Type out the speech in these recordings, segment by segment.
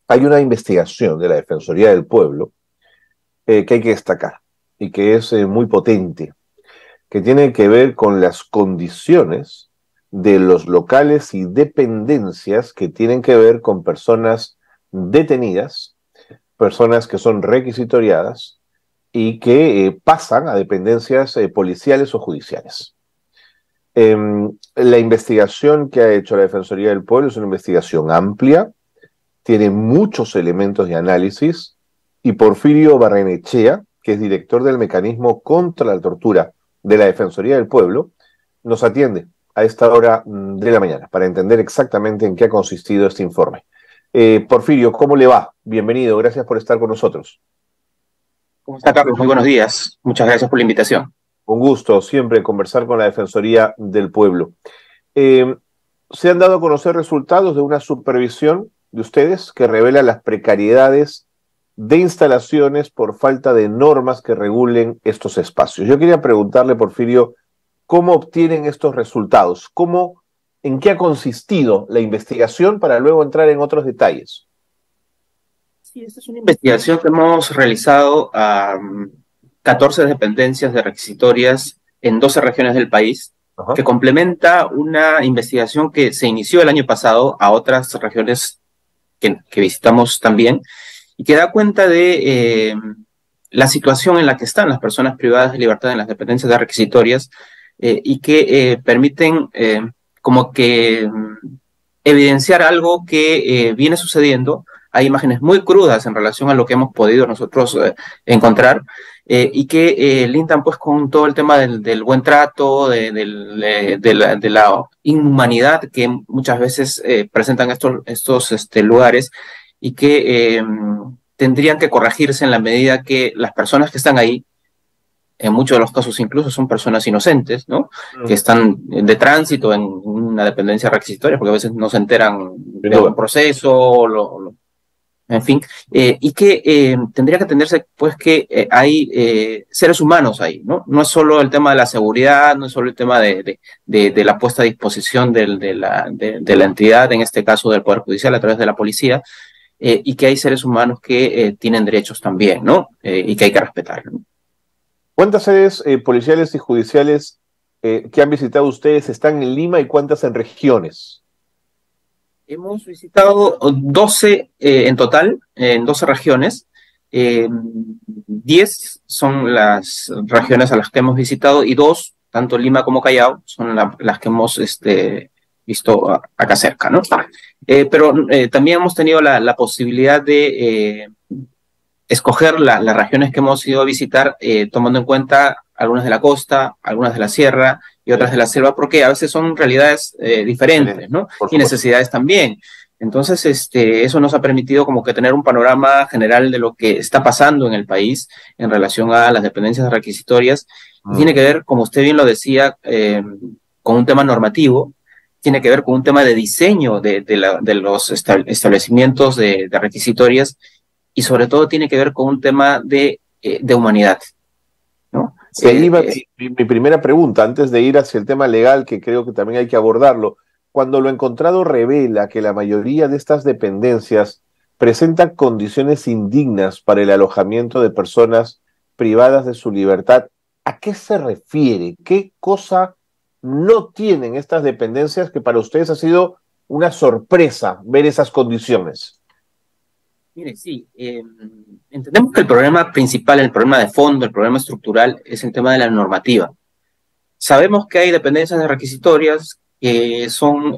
hay una investigación de la Defensoría del Pueblo que hay que destacar y que es muy potente, que tiene que ver con las condiciones de los locales y dependencias que tienen que ver con personas detenidas, personas que son requisitoriadas y que pasan a dependencias policiales o judiciales. La investigación que ha hecho la Defensoría del Pueblo es una investigación amplia, tiene muchos elementos de análisis, y Porfirio Barrenechea, que es director del Mecanismo contra la Tortura de la Defensoría del Pueblo, nos atiende a esta hora de la mañana para entender exactamente en qué ha consistido este informe. Porfirio, ¿cómo le va? Bienvenido, gracias por estar con nosotros. ¿Cómo está, Carlos? Muy buenos días. Muchas gracias por la invitación. Un gusto siempre conversar con la Defensoría del Pueblo. Eh, Se han dado a conocer resultados de una supervisión de ustedes que revela las precariedades de instalaciones por falta de normas que regulen estos espacios. Yo quería preguntarle, Porfirio, ¿cómo obtienen estos resultados? ¿En qué ha consistido la investigación para luego entrar en otros detalles? Sí, esta es una investigación que hemos realizado a 14 dependencias de requisitorias en 12 regiones del país, Ajá. que complementa una investigación que se inició el año pasado a otras regiones que visitamos también, y que da cuenta de la situación en la que están las personas privadas de libertad en las dependencias de requisitorias, y que permiten como que evidenciar algo que viene sucediendo. Hay imágenes muy crudas en relación a lo que hemos podido nosotros encontrar, y que lindan pues con todo el tema del buen trato, de la inhumanidad que muchas veces presentan estos lugares, y que tendrían que corregirse en la medida que las personas que están ahí, en muchos de los casos incluso son personas inocentes, ¿no? Que Mm. están de tránsito en una dependencia requisitoria, porque a veces no se enteran Sin de duda. algún proceso, en fin, y que tendría que entenderse pues que hay seres humanos ahí, ¿no? No es solo el tema de la seguridad, no es solo el tema de la puesta a disposición de la entidad, en este caso del Poder Judicial a través de la policía, y que hay seres humanos que tienen derechos también, ¿no? Y que hay que respetar, ¿no? ¿Cuántas sedes policiales y judiciales que han visitado ustedes están en Lima y cuántas en regiones? Hemos visitado 12 en total, en 12 regiones. 10 son las regiones a las que hemos visitado, y 2, tanto Lima como Callao, son las que hemos visto acá cerca, ¿no? Pero también hemos tenido la posibilidad de escoger las regiones que hemos ido a visitar, tomando en cuenta algunas de la costa, algunas de la sierra y otras Sí, de la selva, porque a veces son realidades diferentes, excelente, ¿no? por Y supuesto. necesidades también. Entonces, eso nos ha permitido como que tener un panorama general de lo que está pasando en el país en relación a las dependencias requisitorias, y tiene Mm. que ver, como usted bien lo decía, con un tema normativo, tiene que ver con un tema de diseño de los establecimientos de requisitorias, y sobre todo tiene que ver con un tema de humanidad, ¿no? Se iba mi primera pregunta, antes de ir hacia el tema legal, que creo que también hay que abordarlo. Cuando lo encontrado revela que la mayoría de estas dependencias presentan condiciones indignas para el alojamiento de personas privadas de su libertad, ¿a qué se refiere? ¿Qué cosa no tienen estas dependencias que para ustedes ha sido una sorpresa ver esas condiciones? Mire, sí, entendemos que el problema principal, el problema de fondo, el problema estructural es el tema de la normativa. Sabemos que hay dependencias de requisitorias que son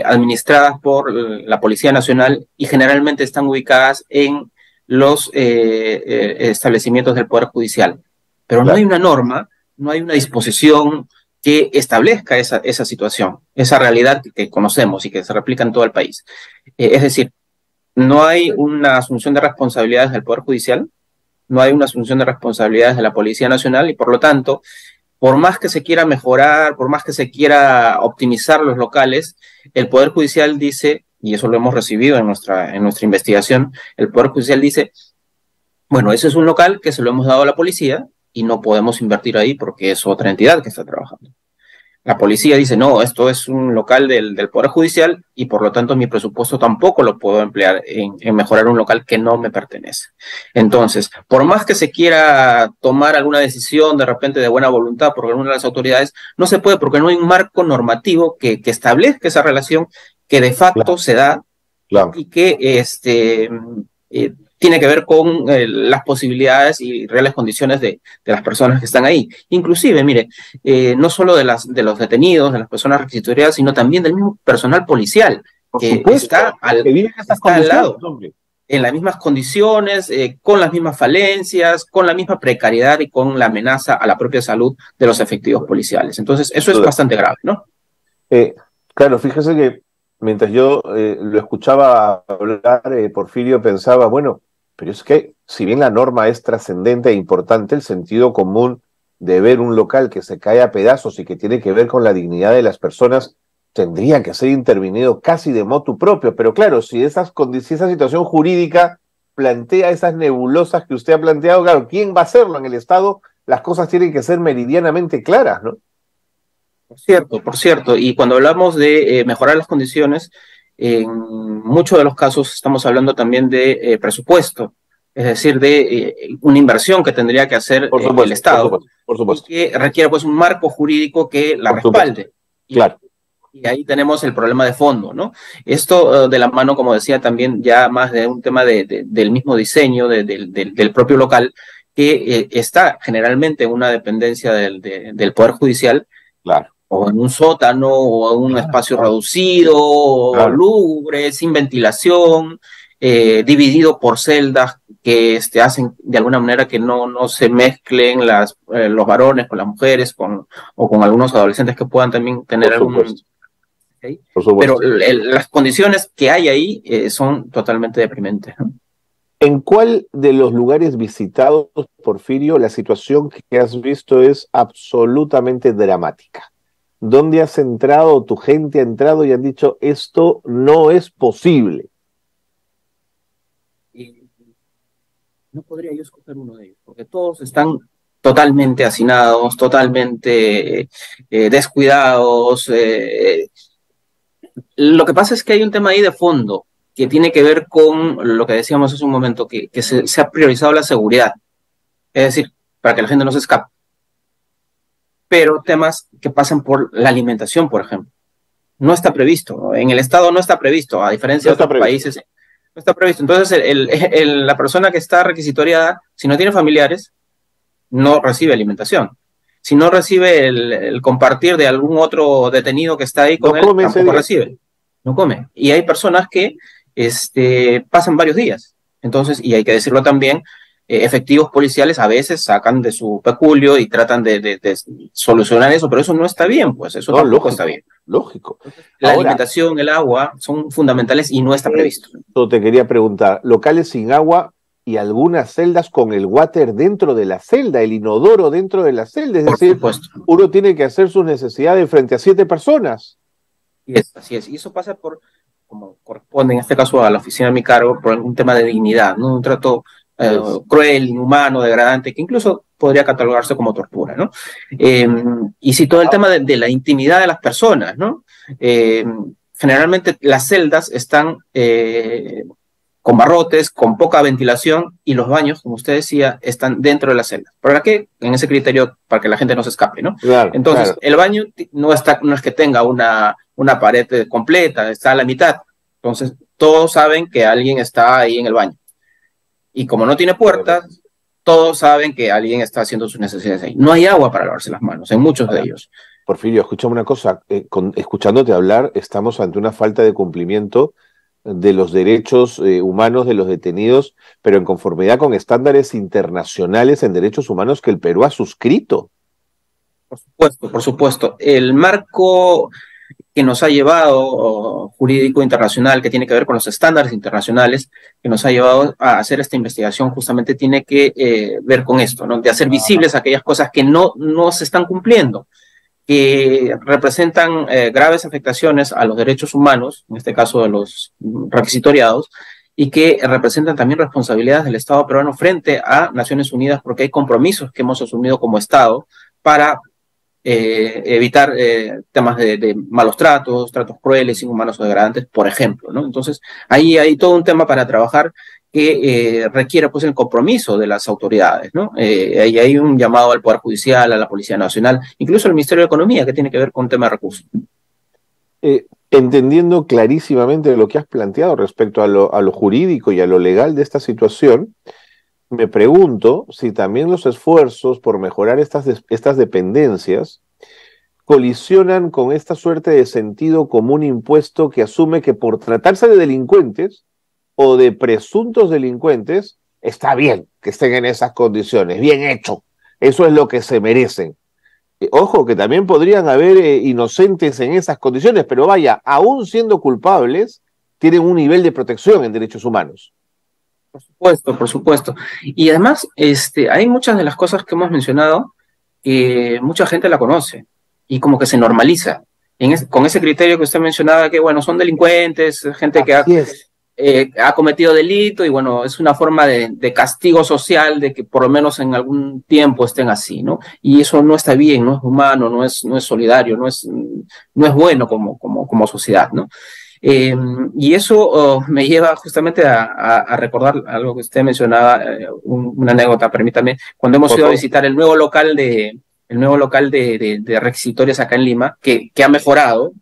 administradas por la Policía Nacional, y generalmente están ubicadas en los establecimientos del Poder Judicial. Pero no hay Claro. una norma, no hay una disposición que establezca esa situación, esa realidad que conocemos y que se replica en todo el país. Es decir, no hay una asunción de responsabilidades del Poder Judicial, no hay una asunción de responsabilidades de la Policía Nacional, y por lo tanto, por más que se quiera mejorar, por más que se quiera optimizar los locales, el Poder Judicial dice, y eso lo hemos recibido en nuestra investigación, el Poder Judicial dice, bueno, ese es un local que se lo hemos dado a la policía y no podemos invertir ahí porque es otra entidad que está trabajando. La policía dice, no, esto es un local del Poder Judicial y por lo tanto mi presupuesto tampoco lo puedo emplear en mejorar un local que no me pertenece. Entonces, por más que se quiera tomar alguna decisión de repente de buena voluntad por alguna de las autoridades, no se puede porque no hay un marco normativo que establezca esa relación que de facto Claro, se da claro. y que tiene que ver con las posibilidades y reales condiciones de las personas que están ahí. Inclusive, mire, no solo de los detenidos, de las personas requisitoriadas, sino también del mismo personal policial Por que supuesto, que viven en estas está al condiciones, lado, hombre. en las mismas condiciones, con las mismas falencias, con la misma precariedad y con la amenaza a la propia salud de los efectivos policiales. Entonces, eso es bastante grave, ¿no? Eh, claro, fíjese que mientras yo lo escuchaba hablar, Porfirio pensaba, bueno, pero es que si bien la norma es trascendente e importante, el sentido común de ver un local que se cae a pedazos y que tiene que ver con la dignidad de las personas tendría que ser intervenido casi de motu propio. Pero claro, si si esa situación jurídica plantea esas nebulosas que usted ha planteado, claro, ¿quién va a hacerlo en el Estado? Las cosas tienen que ser meridianamente claras, ¿no? Por cierto, y cuando hablamos de mejorar las condiciones, en muchos de los casos estamos hablando también de presupuesto, es decir, de una inversión que tendría que hacer Por el supuesto, por Estado supuesto, por y supuesto, que requiere pues un marco jurídico que la por supuesto. respalde. Y, Claro. y ahí tenemos el problema de fondo, ¿no? Esto de la mano, como decía también, ya más de un tema del mismo diseño del propio local, que está generalmente en una dependencia del Poder Judicial Claro, o en un sótano, o en un claro, espacio claro, reducido, o claro, lúgubre, sin ventilación, dividido por celdas que hacen de alguna manera que no se mezclen los varones con las mujeres, o con algunos adolescentes que puedan también tener por algún... supuesto, ¿sí? por Pero supuesto. las condiciones que hay ahí son totalmente deprimentes, ¿no? ¿En cuál de los lugares visitados, Porfirio, la situación que has visto es absolutamente dramática? ¿Dónde has entrado, tu gente ha entrado y han dicho, esto no es posible? Y no podría yo escoger uno de ellos, porque todos están totalmente hacinados, totalmente descuidados. Lo que pasa es que hay un tema ahí de fondo que tiene que ver con lo que decíamos hace un momento, que se ha priorizado la seguridad, es decir, para que la gente no se escape, pero temas que pasan por la alimentación, por ejemplo. No está previsto, ¿no? En el Estado no está previsto, a diferencia No de está otros previsto. países, no está previsto. Entonces, la persona que está requisitoriada, si no tiene familiares, no recibe alimentación. Si no recibe el compartir de algún otro detenido que está ahí No con él, come ese tampoco día. recibe, no come. Y hay personas que pasan varios días. Entonces, y hay que decirlo también, efectivos policiales a veces sacan de su peculio y tratan de solucionar eso, pero eso no está bien, pues eso No, tampoco está lógico, bien. lógico. Entonces, la Ahora, alimentación, el agua son fundamentales y no está previsto. eso te quería preguntar, locales sin agua y algunas celdas con el water dentro de la celda, el inodoro dentro de la celda, es Por decir, supuesto. uno tiene que hacer sus necesidades frente a 7 personas. Y así es. Y eso pasa por, como corresponde en este caso a la oficina de mi cargo, por un tema de dignidad, ¿no? Un trato Es, cruel, inhumano, degradante, que incluso podría catalogarse como tortura, ¿no? Y sí, todo el tema de la intimidad de las personas, ¿no? Eh, Generalmente las celdas están con barrotes, con poca ventilación, y los baños, como usted decía, están dentro de la celda. ¿Para qué? En ese criterio, para que la gente no se escape, ¿no? claro, Entonces, claro. el baño no es que tenga una pared completa, está a la mitad. Entonces, todos saben que alguien está ahí en el baño. Y como no tiene puertas, todos saben que alguien está haciendo sus necesidades ahí. No hay agua para lavarse las manos, en muchos de Ahora, ellos. Porfirio, escúchame una cosa, escuchándote hablar, estamos ante una falta de cumplimiento de los derechos humanos de los detenidos, pero en conformidad con estándares internacionales en derechos humanos que el Perú ha suscrito. Por supuesto, por supuesto. El marco que nos ha llevado, jurídico internacional, que tiene que ver con los estándares internacionales, que nos ha llevado a hacer esta investigación, justamente tiene que ver con esto, ¿no? De hacer visibles aquellas cosas que no se están cumpliendo, que representan graves afectaciones a los derechos humanos, en este caso de los requisitoriados, y que representan también responsabilidades del Estado peruano frente a Naciones Unidas, porque hay compromisos que hemos asumido como Estado para evitar temas de malos tratos, tratos crueles, inhumanos o degradantes, por ejemplo, ¿no? Entonces, ahí hay todo un tema para trabajar que requiere pues el compromiso de las autoridades, ¿no? Ahí hay un llamado al Poder Judicial, a la Policía Nacional, incluso al Ministerio de Economía, que tiene que ver con tema de recursos. Entendiendo clarísimamente lo que has planteado respecto a lo jurídico y a lo legal de esta situación, me pregunto si también los esfuerzos por mejorar estas dependencias colisionan con esta suerte de sentido común impuesto que asume que por tratarse de delincuentes o de presuntos delincuentes, está bien que estén en esas condiciones, bien hecho, eso es lo que se merecen. Ojo, que también podrían haber inocentes en esas condiciones, pero vaya, aún siendo culpables, tienen un nivel de protección en derechos humanos. Por supuesto, por supuesto. Y además, hay muchas de las cosas que hemos mencionado que mucha gente la conoce y como que se normaliza. Con ese criterio que usted mencionaba, que bueno, son delincuentes, gente que ha cometido delito y bueno, es una forma de castigo social de que por lo menos en algún tiempo estén así, ¿no? Y eso no está bien, no es humano, no es solidario, no es bueno como sociedad, ¿no? Y eso me lleva justamente a recordar algo que usted mencionaba, una anécdota, permítame, cuando hemos ido a visitar el nuevo local de requisitorios acá en Lima, que ha mejorado,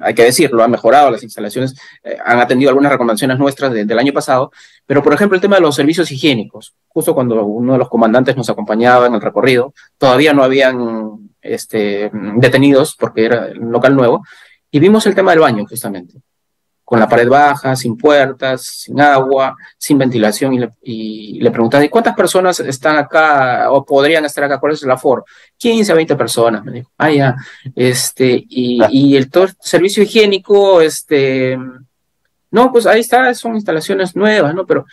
hay que decirlo, ha mejorado las instalaciones, han atendido algunas recomendaciones nuestras del año pasado, pero por ejemplo el tema de los servicios higiénicos, justo cuando uno de los comandantes nos acompañaba en el recorrido, todavía no habían detenidos porque era un local nuevo, y vimos el tema del baño justamente con la pared baja, sin puertas, sin agua, sin ventilación, y le preguntaba, ¿y cuántas personas están acá o podrían estar acá? ¿Cuál es el aforo? 15 a 20 personas, me dijo. Ah, ya. Y el todo servicio higiénico, no, pues ahí está, son instalaciones nuevas, ¿no? Pero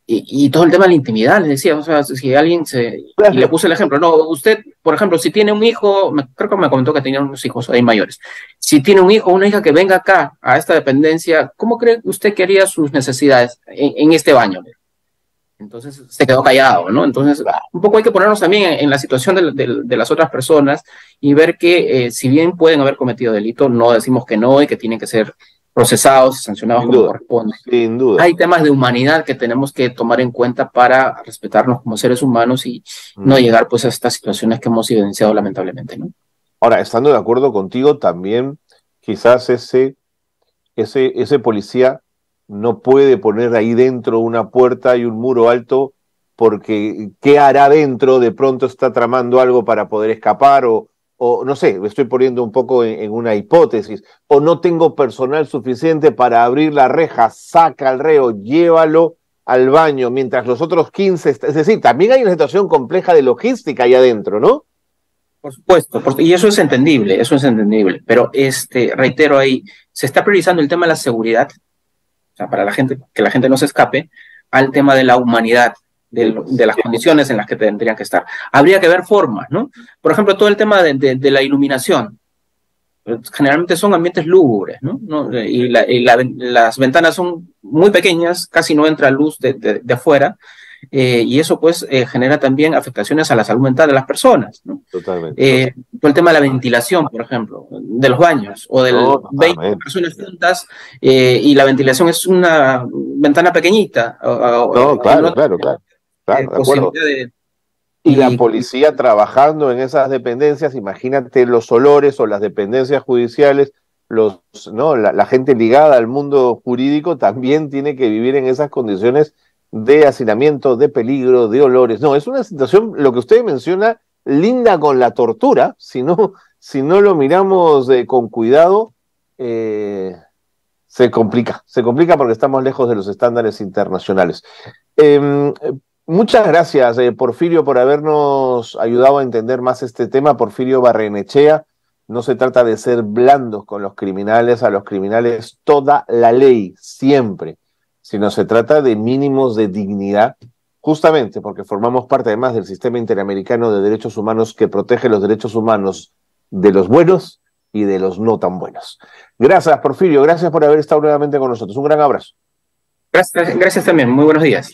y todo el tema de la intimidad, les decía, o sea, si alguien y le puse el ejemplo, no, usted, por ejemplo, si tiene un hijo, creo que me comentó que tenía unos hijos ahí mayores, si tiene un hijo o una hija que venga acá, a esta dependencia, ¿cómo cree usted que haría sus necesidades en este baño? Entonces se quedó callado, ¿no? Entonces, un poco hay que ponernos también en la situación de las otras personas y ver que si bien pueden haber cometido delito, no decimos que no y que tienen que ser procesados y sancionados como corresponde. Sin duda. Hay temas de humanidad que tenemos que tomar en cuenta para respetarnos como seres humanos y no llegar pues a estas situaciones que hemos evidenciado lamentablemente, ¿no? Ahora, estando de acuerdo contigo, también quizás ese policía no puede poner ahí dentro una puerta y un muro alto porque ¿qué hará dentro? De pronto está tramando algo para poder escapar o no sé, me estoy poniendo un poco en una hipótesis, o no tengo personal suficiente para abrir la reja, saca al reo, llévalo al baño, mientras los otros 15, es decir, también hay una situación compleja de logística ahí adentro, ¿no? Por supuesto, y eso es entendible, pero reitero ahí, se está priorizando el tema de la seguridad, o sea, para la gente, que la gente no se escape, al tema de la humanidad, de las condiciones en las que tendrían que estar. Habría que ver formas, ¿no? Por ejemplo, todo el tema de la iluminación. Generalmente son ambientes lúgubres, ¿no? Las ventanas son muy pequeñas, casi no entra luz de afuera, y eso pues genera también afectaciones a la salud mental de las personas, ¿no? Totalmente. Todo el tema de la ventilación, por ejemplo, de los baños, o de 20 personas juntas, y la ventilación es una ventana pequeñita. Claro, de acuerdo. Y la policía trabajando en esas dependencias, imagínate los olores o las dependencias judiciales, la gente ligada al mundo jurídico también tiene que vivir en esas condiciones de hacinamiento, de peligro, de olores. No, es una situación, lo que usted menciona, linda con la tortura, si no lo miramos con cuidado, se complica porque estamos lejos de los estándares internacionales. Muchas gracias, Porfirio, por habernos ayudado a entender más este tema. Porfirio Barrenechea. No se trata de ser blandos con los criminales, a los criminales toda la ley, siempre, sino se trata de mínimos de dignidad, justamente porque formamos parte además del sistema interamericano de derechos humanos que protege los derechos humanos de los buenos y de los no tan buenos. Gracias, Porfirio, gracias por haber estado nuevamente con nosotros. Un gran abrazo. Gracias también, muy buenos días.